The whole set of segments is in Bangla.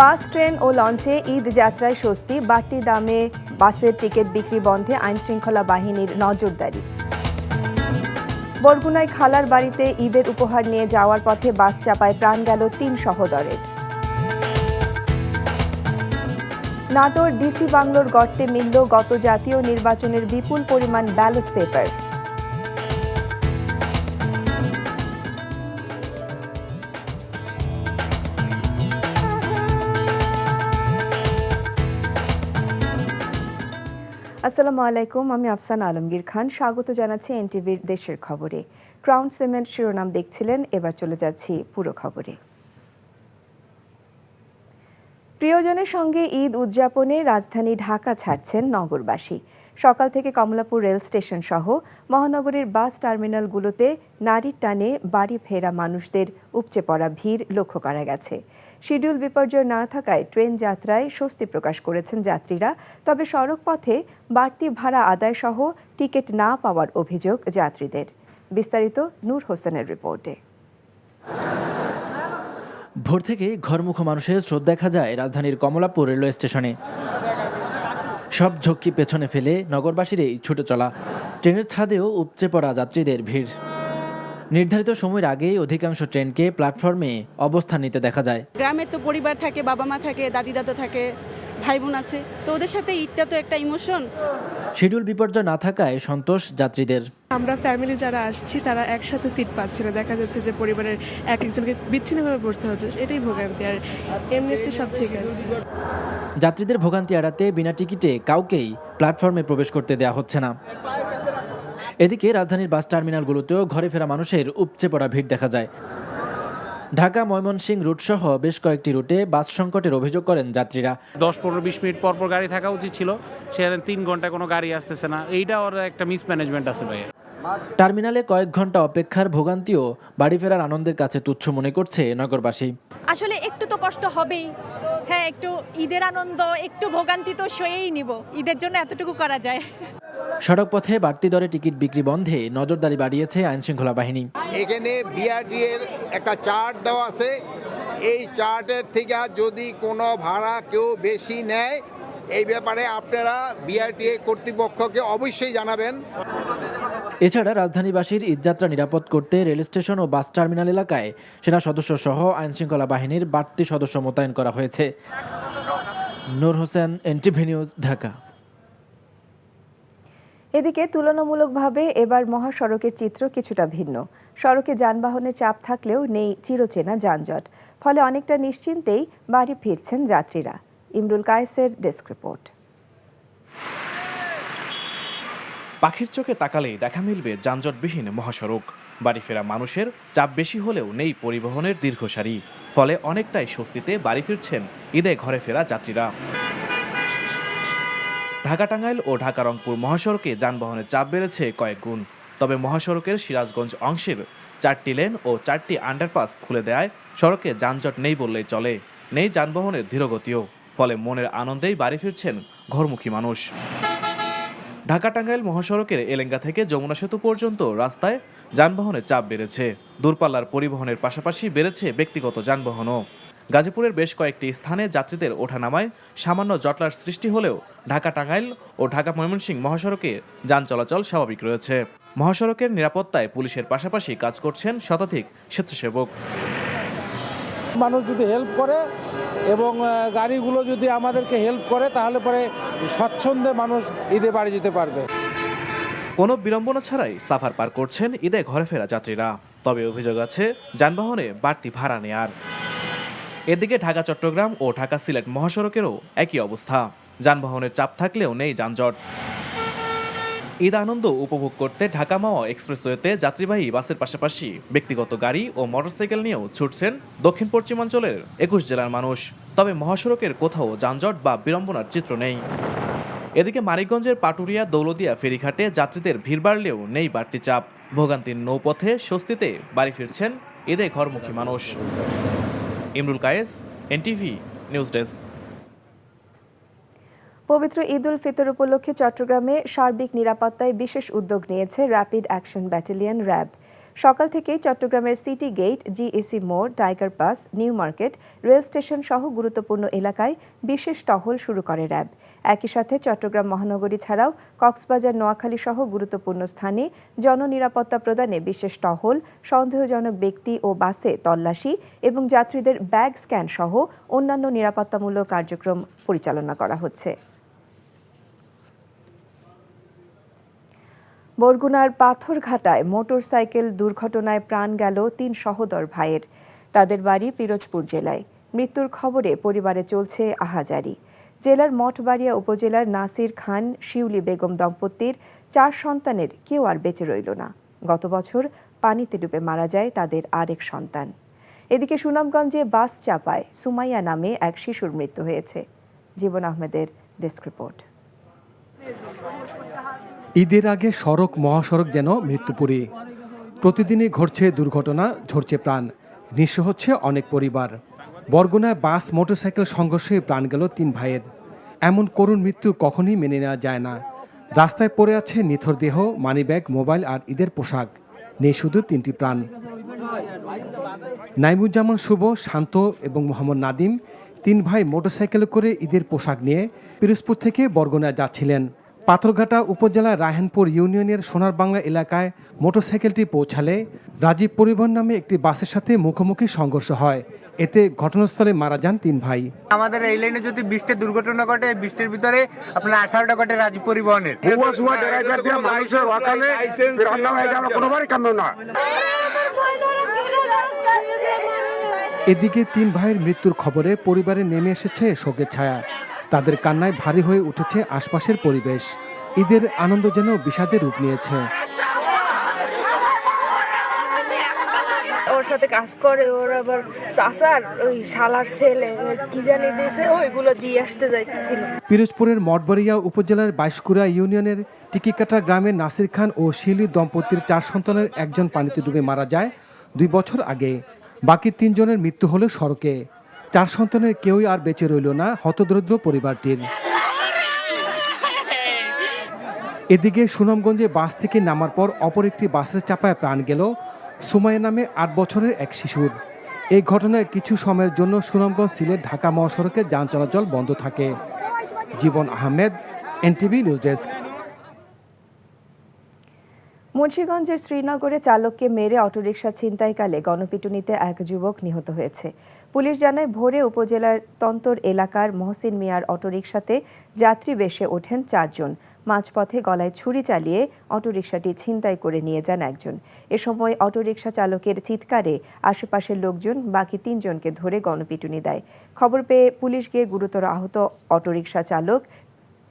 বাস, ট্রেন ও লঞ্চে ঈদ যাত্রায় স্বস্তি, বাড়তি দামে বাসের টিকিট বিক্রি বন্ধে আইনশৃঙ্খলা বাহিনীর নজরদারি। বরগুনায় খালার বাড়িতে ঈদের উপহার নিয়ে যাওয়ার পথে বাস চাপায় প্রাণ গেল ৩ সহোদরের। নাটোর ডিসি বাংলোর গর্তে মিলল গত জাতীয় নির্বাচনের বিপুল পরিমাণ ব্যালট পেপার। আসসালামু আলাইকুম, আমি আফসানা আলমগীর খান। স্বাগত জানাচ্ছি এনটিভির দেশের খবরে। ক্রাউন সিমেন্ট শিরোনাম দেখছিলেন, এবার চলে যাচ্ছি পুরো খবরে। প্রিয়জনের সঙ্গে ঈদ উদযাপনে রাজধানী ঢাকা ছাড়ছেন নগরবাসী। সকাল থেকে কমলাপুর রেল স্টেশন সহ মহানগরীর বাস টার্মিনালগুলোতে নারীর টানে বাড়ি ফেরা মানুষদের উপচে পড়া ভিড় লক্ষ্য করা গেছে। শিডিউল বিপর্যয় না থাকায় ট্রেন যাত্রায় স্বস্তি প্রকাশ করেছেন যাত্রীরা, তবে সড়ক পথে বাড়তি ভাড়া আদায় সহ টিকিট না পাওয়ার অভিযোগ যাত্রীদের। বিস্তারিত নূর হোসেনের রিপোর্টে। ভোর থেকে ঘরমুখো মানুষের স্রোত দেখা যায় রাজধানীর কমলাপুর রেলওয়ে স্টেশনে। সব ঝক্কি পেছনে ফেলে নগরবাসীর এই ছুটে চলা। ট্রেনের ছাদেও উপচে পড়া যাত্রীদের ভিড়। নির্ধারিত সময়ের আগেই অধিকাংশ ট্রেনকে প্ল্যাটফর্মে অবস্থান নিতে দেখা যায়। গ্রামের তো পরিবার থাকে, বাবা মা থাকে, দাদি দাদা থাকে, ভাই বোন আছে, তো ওদের সাথে ঈদটা তো একটা ইমোশন। শিডিউল বিপর্যয় না থাকায় সন্তোষ যাত্রীদের। আমরা ফ্যামিলি যারা আসছি তারা একসাথে সিট পাচ্ছে না, দেখা যাচ্ছে যে পরিবারের এক একজনকে বিচ্ছিন্নভাবে বসতে হচ্ছে, এটাই ভোগান্তি। আর এমনিতে সব ঠিক আছে। যাত্রীদের ভোগান্তি এড়াতে বিনা টিকিটে কাউকেই প্ল্যাটফর্মে প্রবেশ করতে দেওয়া হচ্ছে না। এদিকে রাজধানীর বাস টার্মিনালগুলোতেও ঘরে ফেরা মানুষের উপচে পড়া ভিড় দেখা যায়। ঢাকা ময়মনসিংহ রুটসহ বেশ কয়েকটি রুটে বাস সংকটের অভিযোগ করেন যাত্রীরা। 10-15-20 মিনিট পর পর গাড়ি থাকা উচিত ছিল, সেখানে 3 ঘন্টা কোনো গাড়ি আসতেছে না। এইটা ওর একটা মিসম্যানেজমেন্ট আছে ভাই। টার্মিনালে কয়েক ঘন্টা অপেক্ষার ভোগান্তিও বাড়ি ফেরার আনন্দের কাছে তুচ্ছ মনে করছে নগরবাসী। আসলে একটু তো কষ্ট হবেই, হ্যাঁ, একটু ঈদের আনন্দ, একটু ভোগান্তি তো সয়েই নিব, ঈদের জন্য এতটুকু করা যায়। সড়ক পথে বাড়তি দরে টিকিট বিক্রি বন্ধে নজরদারি বাড়িয়েছে আইনশৃঙ্খলা বাহিনী। এখানে বিআরটি এর একটা চার্ট দেওয়া আছে, এই চার্টের থেকে যদি কোনো ভাড়া কেউ বেশি নেয় এই ব্যাপারে আপনারা বিআরটি কর্তৃপক্ষকে অবশ্যই জানাবেন। এছাড়া রাজধানীবাসীর ঈদযাত্রা নিরাপদ করতে রেল স্টেশন ও বাস টার্মিনাল এলাকায় সেনা সদস্য সহ আইনশৃঙ্খলা বাহিনীর বাড়তি সদস্য মোতায়েন করা হয়েছে। নূর হোসেন, এনটিভি নিউজ, ঢাকা। এদিকে তুলনামূলকভাবে এবার মহাসড়কের চিত্র কিছুটা ভিন্ন। সড়কে যানবাহনের চাপ থাকলেও নেই চিরচেনা যানজট, ফলে অনেকটা নিশ্চিন্তেই বাড়ি ফিরছেন যাত্রীরা। ইমরুল কায়েসের ডেস্ক রিপোর্ট। পাখির চোখে তাকালেই দেখা মিলবে যানজটবিহীন মহাসড়ক। বাড়ি ফেরা মানুষের চাপ বেশি হলেও নেই পরিবহনের দীর্ঘ সারি, ফলে অনেকটাই স্বস্তিতে বাড়ি ফিরছেন ঈদে ঘরে ফেরা যাত্রীরা। ঢাকা টাঙ্গাইল ও ঢাকা রংপুর মহাসড়কে যানবাহনের চাপ বেড়েছে কয়েক গুণ। তবে মহাসড়কের সিরাজগঞ্জ অংশের 4টি লেন ও 4টি আন্ডারপাস খুলে দেওয়ায় সড়কে যানজট নেই বললেই চলে। নেই যানবাহনের ধীরগতিও, ফলে মনের আনন্দেই বাড়ি ফিরছেন ঘরমুখী মানুষ। ঢাকা টাঙ্গাইল মহাসড়কের এলেঙ্গা থেকে যমুনা সেতু পর্যন্ত রাস্তায় যানবাহনের চাপ বেড়েছে। দূরপাল্লার পরিবহনের পাশাপাশি বেড়েছে ব্যক্তিগত যানবাহনও। গাজীপুরের বেশ কয়েকটি স্থানে যাত্রীদের ওঠানামায় সামান্য জটলার সৃষ্টি হলেও ঢাকা টাঙ্গাইল ও ঢাকা ময়মনসিংহ মহাসড়কে যান চলাচল স্বাভাবিক রয়েছে। মহাসড়কের নিরাপত্তায় পুলিশের পাশাপাশি কাজ করছেন শতাধিক স্বেচ্ছাসেবক। মানুষ যদি হেল্প করে এবং গাড়িগুলো যদি আমাদেরকে হেল্প করে তাহলে পরে স্বচ্ছন্দে মানুষ ঈদে বাড়ি যেতে পারবে। কোনো বিড়ম্বনা ছাড়াই সাফার পার করছেন ঈদে ঘরে ফেরা যাত্রীরা। তবে অভিযোগ আছে যানবাহনে বাড়তি ভাড়া নেয়ার। এদিকে ঢাকা চট্টগ্রাম ও ঢাকা সিলেট মহাসড়কেরও একই অবস্থা। যানবাহনের চাপ থাকলেও নেই যানজট। ঈদ আনন্দ উপভোগ করতে ঢাকা মাওয়া এক্সপ্রেসওয়েতে যাত্রীবাহী বাসের পাশাপাশি ব্যক্তিগত গাড়ি ও মোটরসাইকেল নিয়েও ছুটছেন দক্ষিণ পশ্চিমাঞ্চলের 21 জেলার মানুষ। তবে মহাসড়কের কোথাও যানজট বা বিড়ম্বনার চিত্র নেই। এদিকে মানিকগঞ্জের পাটুরিয়া দৌলদিয়া ফেরিঘাটে যাত্রীদের ভিড় বাড়লেও নেই বাড়তি চাপ। ভোগান্তির নৌপথে স্বস্তিতে বাড়ি ফিরছেন ঈদে ঘরমুখী মানুষ। Imrul Kayes, NTV news desk. পবিত্র ঈদ উল ফিতর উপলক্ষে চট্টগ্রামে সার্বিক নিরাপত্তায় বিশেষ উদ্যোগ নিয়েছে র্যাপিড অ্যাকশন ব্যাটালিয়ন র্যাব। সকাল থেকেই চট্টগ্রামের সিটি গেট, জিএসি মোড়, tiger pass, new market, rail station সহ গুরুত্বপূর্ণ এলাকায় বিশেষ টহল শুরু করে র্যাব। একই সাথে চট্টগ্রাম মহানগরী ছাড়াও কক্সবাজার, নোয়াখালী সহ গুরুত্বপূর্ণ স্থানে জননিরাপত্তা প্রদানে বিশেষ টহল, সন্দেহজনক ব্যক্তি ও বাসে তল্লাশি এবং যাত্রীদের ব্যাগ স্ক্যান সহ অন্যান্য নিরাপত্তামূলক কার্যক্রম পরিচালনা করা হচ্ছে। বরগুনার পাথরঘাটায় মোটরসাইকেল দুর্ঘটনায় প্রাণ গেল ৩ সহোদর ভাইয়ের। তাদের বাড়ি পিরোজপুর জেলায়। মৃত্যুর খবরে পরিবারে চলছে আহাজারি। জেলার মঠবাড়িয়া উপজেলার নাসির খান, শিউলি বেগম দম্পতির 4 সন্তানের কেউ আর বেঁচে রইল না। গত বছর পানিতে ডুবে মারা যায় তাদের আরেক সন্তান। এদিকে সুনামগঞ্জে বাস চাপায় সুমাইয়া নামে এক শিশুর মৃত্যু হয়েছে। জীবন আহমেদের ডেস্ক রিপোর্ট। ঈদের আগে সড়ক মহাসড়ক যেন মৃত্যুপুরী। প্রতিদিনই ঘটছে দুর্ঘটনা, ঝরছে প্রাণ, নিঃস্ব হচ্ছে অনেক পরিবার। বরগুনায় বাস মোটরসাইকেল সংঘর্ষে প্রাণ গেল 3 ভাইয়ের। এমন করুণ মৃত্যু কখনোই মেনে নেওয়া যায় না। রাস্তায় পড়ে আছে নিথর দেহ, মানিব্যাগ, মোবাইল আর ঈদের পোশাক। নেই শুধু 3টি প্রাণ। নাইমুজ্জামান শুভ, শান্ত এবং মোহাম্মদ নাদিম 3 ভাই মোটরসাইকেলে করে ঈদের পোশাক নিয়ে পিরোজপুর থেকে বরগুনায় যাচ্ছিলেন। পাথরঘাটা উপজেলার রায়হানপুর ইউনিয়নের সোনার বাংলা এলাকায় মোটরসাইকেলটি পৌঁছালে রাজীব পরিবহন নামে একটি বাসের সাথে মুখোমুখি সংঘর্ষ হয়। এতে ঘটনাস্থলে মারা যান 3 ভাই। আমাদের এই লাইনে যদি 20টা দুর্ঘটনা ঘটে, 20টার ভিতরে আপনার 18টা ঘটে রাজীব পরিবহনের। এদিকে 3 ভাইয়ের মৃত্যুর খবরে পরিবারে নেমে এসেছে শোকের ছায়া। তাদের কান্নায় ভারী হয়ে উঠেছে আশপাশের পরিবেশ। ঈদের আনন্দ যেন বিষাদের রূপ নিয়েছে। ওর সাথে কাজ করে, ওর আবার চাচার ওই শালার ছেলে কি জানি দিয়েছে, ওইগুলো দিয়ে আসতে যাইতেছিল। পিরোজপুরের মঠবাড়িয়া উপজেলার 22কুড়া ইউনিয়নের টিকিকাটা গ্রামের নাসির খান ও শিলি দম্পতির 4 সন্তানের একজন পানিতে ডুবে মারা যায় 2 বছর আগে। বাকি 3 জনের মৃত্যু হলো সড়কে। 4 সন্তানের কেউই আর বেঁচে রইল না হতদরিদ্র পরিবারটির। এদিকে সুনামগঞ্জে বাস থেকে নামার পর অপর একটি বাসের চাপায় প্রাণ গেল সুমাইয়া নামে 8 বছরের এক শিশুর। এই ঘটনায় কিছু সময়ের জন্য সুনামগঞ্জ সিলেট ঢাকা মহাসড়কে যান চলাচল বন্ধ থাকে। জীবন আহমেদ, এনটিভি নিউজ ডেস্ক। মুন্সিগঞ্জের শ্রীনগরে চালককে মেরে অটোরিকশা ছিনতাইকালে গণপিটুনিতে এক যুবক নিহত হয়েছে। পুলিশ জানায়, ভোরে উপজেলার তন্তর এলাকার মহসিন মিয়ার অটোরিকশাতে যাত্রী বেশে ওঠেন 4 জন। মাঝপথে গলায় ছুরি চালিয়ে অটোরিকশাটি ছিনতাই করে নিয়ে যান একজন। এ সময় অটোরিকশা চালকের চিৎকারে আশেপাশের লোকজন বাকি 3 জনকে ধরে গণপিটুনি দেয়। খবর পেয়ে পুলিশ গিয়ে গুরুতর আহত অটোরিকশা চালক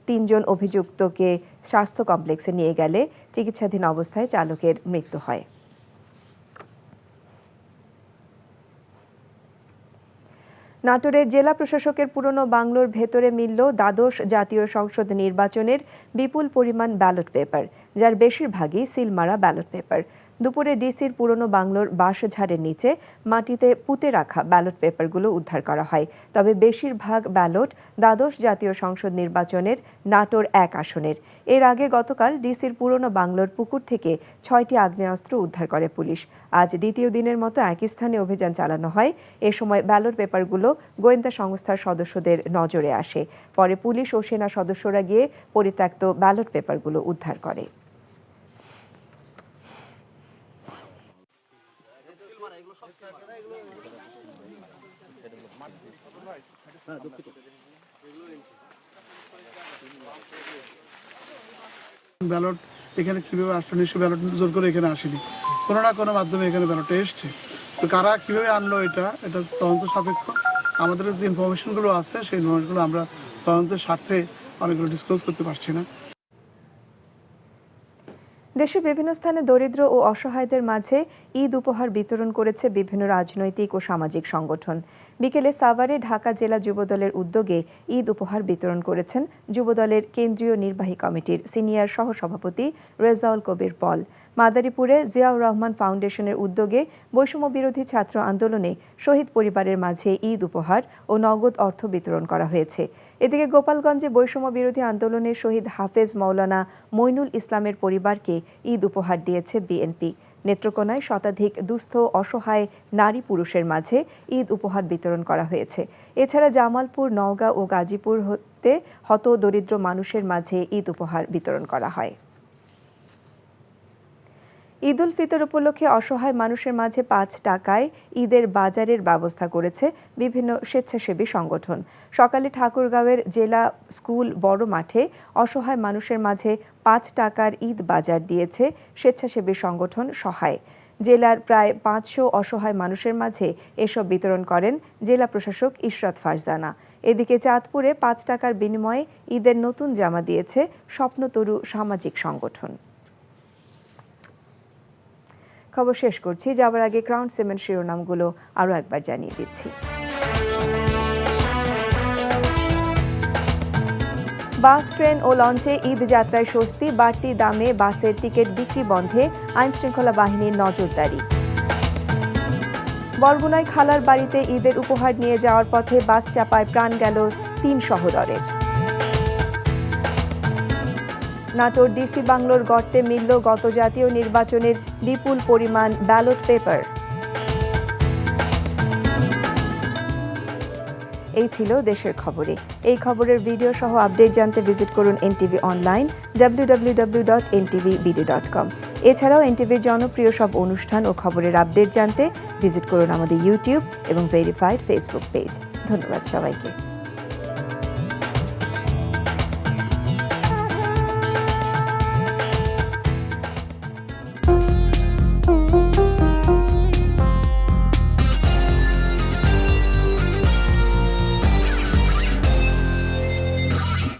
3 জন অভিযুক্তকে স্বাস্থ্য কমপ্লেক্সে নিয়ে গেলে চিকিৎসাধীন অবস্থায় চালকের মৃত্যু হয়। নাটোরের জেলা প্রশাসকের পুরনো বাংলোর ভেতরে মিলল দ্বাদশ জাতীয় সংসদ নির্বাচনের বিপুল পরিমাণ ব্যালট পেপার, যার বেশিরভাগই সিলমারা ব্যালট পেপার। দুপুরে ডিসির পুরনো বাংলোর বাঁশঝাড়ের নিচে মাটিতে পুঁতে রাখা ব্যালট পেপারগুলো উদ্ধার করা হয়। তবে বেশিরভাগ ব্যালট দ্বাদশ জাতীয় সংসদ নির্বাচনের নাটোর 1 আসনের। এর আগে গতকাল ডিসির পুরনো বাংলোর পুকুর থেকে 6টি আগ্নেয়াস্ত্র উদ্ধার করে পুলিশ। আজ দ্বিতীয় দিনের মতো একই স্থানে অভিযান চালানো হয়। এ সময় ব্যালট পেপারগুলো গোয়েন্দা সংস্থার সদস্যদের নজরে আসে। পরে পুলিশ ও সেনা সদস্যরা গিয়ে পরিত্যক্ত ব্যালট পেপারগুলো উদ্ধার করে। ব্যালট এখানে কিভাবে আসলো, নিশ্চয় ব্যালট জোর করে এখানে আসেনি, কোনো না কোনো মাধ্যমে এখানে ব্যালটটা এসছে। তো কারা কিভাবে আনলো এটা তদন্ত সাপেক্ষ। আমাদের যে ইনফরমেশনগুলো আছে সেই ইনফরমেশনগুলো আমরা তদন্তের স্বার্থে অনেকগুলো ডিসক্লোজ করতে পারছি না। দেশের বিভিন্ন স্থানে দরিদ্র ও অসহায়দের মাঝে ঈদ উপহার বিতরণ করেছে বিভিন্ন রাজনৈতিক ও সামাজিক সংগঠন। বিকেলে সাভারে ঢাকা জেলা যুবদলের উদ্যোগে ঈদ উপহার বিতরণ করেছেন যুবদলের কেন্দ্রীয় নির্বাহী কমিটির সিনিয়র সহসভাপতি রেজাউল কবির পল। মাদারীপুরে জিয়াউর রহমান ফাউন্ডেশনের উদ্যোগে বৈষম্য বিরোধী ছাত্র আন্দোলনে শহীদ পরিবারের মাঝে ঈদ উপহার ও নগদ অর্থ বিতরণ করা হয়েছে। এদিকে গোপালগঞ্জে বৈষম্য বিরোধী আন্দোলনে শহীদ হাফেজ মাওলানা মইনুল ইসলামের পরিবারকে ঈদ উপহার দিয়েছে বিএনপি। নেত্রকোনায় শতাধিক দুস্থ অসহায় নারী পুরুষের মাঝে ঈদ উপহার বিতরণ করা হয়েছে। এছাড়া জামালপুর, নওগাঁ ও গাজীপুর হতে হত দরিদ্র মানুষের মাঝে ঈদ উপহার বিতরণ করা হয়। ঈদ উল ফিতর উপলক্ষে অসহায় মানুষের মাঝে ৫ টাকায় ঈদের বাজারের ব্যবস্থা করেছে বিভিন্ন স্বেচ্ছাসেবী সংগঠন। সকালে ঠাকুরগাঁওয়ের জেলা স্কুল বড় মাঠে অসহায় মানুষের মাঝে ৫ টাকার ঈদ বাজার দিয়েছে স্বেচ্ছাসেবী সংগঠন সহায়। জেলার প্রায় ৫০০ অসহায় মানুষের মাঝে এসব বিতরণ করেন জেলা প্রশাসক ইশরাত ফারজানা। এদিকে চাঁদপুরে ৫ টাকার বিনিময়ে ঈদের নতুন জামা দিয়েছে স্বপ্নতরু সামাজিক সংগঠন। খবর শেষ করছি, যাবার আগে ক্রাউন সিমেন্ট শিরোনামগুলো আরও একবার জানিয়ে দিচ্ছি। বাস, ট্রেন ও লঞ্চে ঈদ যাত্রায় স্বস্তি, বাড়তি দামে বাসের টিকিট বিক্রি বন্ধে আইনশৃঙ্খলা বাহিনীর নজরদারি। বরগুনায় খালার বাড়িতে ঈদের উপহার নিয়ে যাওয়ার পথে বাস চাপায় প্রাণ গেল ৩ সহোদরের। নাটোর ডিসি বাংলোর গর্তে মিলল গত জাতীয় নির্বাচনের বিপুল পরিমাণ ব্যালট পেপার। এই ছিল দেশের খবরে। এই খবরের ভিডিও সহ আপডেট জানতে ভিজিট করুন এনটিভি অনলাইন www.ntvbd.com। এছাড়াও এনটিভির জনপ্রিয় সব অনুষ্ঠান ও খবরের আপডেট জানতে ভিজিট করুন আমাদের ইউটিউব এবং ভেরিফাইড ফেসবুক পেজ। ধন্যবাদ সবাইকে।